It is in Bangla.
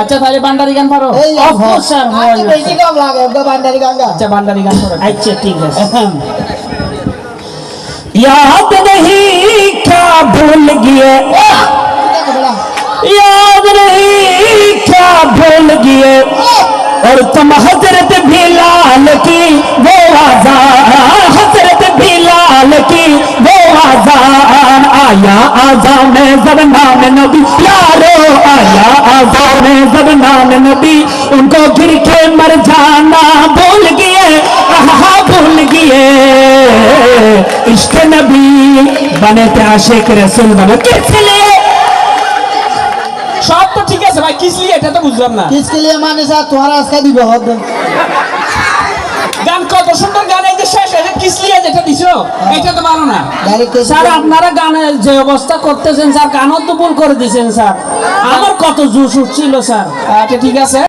আচ্ছা তাহলে ভান্ডারি গান পারো? অফকোর্স স্যার, আচ্ছা বেশি কম লাগে ভান্ডারি গান গা। আচ্ছা ভান্ডারি গান পারো। আচ্ছা ঠিক আছে। याद नहीं क्या भूल गए, याद नहीं क्या भूल गए, और तुम हजरत बिलाल की वो आज़ान, हजरत बिलाल की वो आज़ान, आया आज़ा में जब नाम नबी, यारो आया आज़ा में जब नाम नबी, उनको गिर के मर जाना भूल गए, भूल गए, इश्क नबी बने थे आशिक रसूल बने किस लिए? সব তো ঠিক আছে ভাই, কিস লিয়ে এটা তো বুঝলাম না। किसके लिए माने सा तुम्हारा आस्का दी बहुत গান কত সুন্দর গান, এই যে শেষ এটা কিস লিয়ে যেটা দিছো এটা তো ভালো না ডাইরেক্ট স্যার। আপনারা গানের যে অবস্থা করতেছেন স্যার, গানও তো ভুল করে দিয়েছেন স্যার। আমার কত জোশ উঠছিল স্যার। আচ্ছা ঠিক আছে।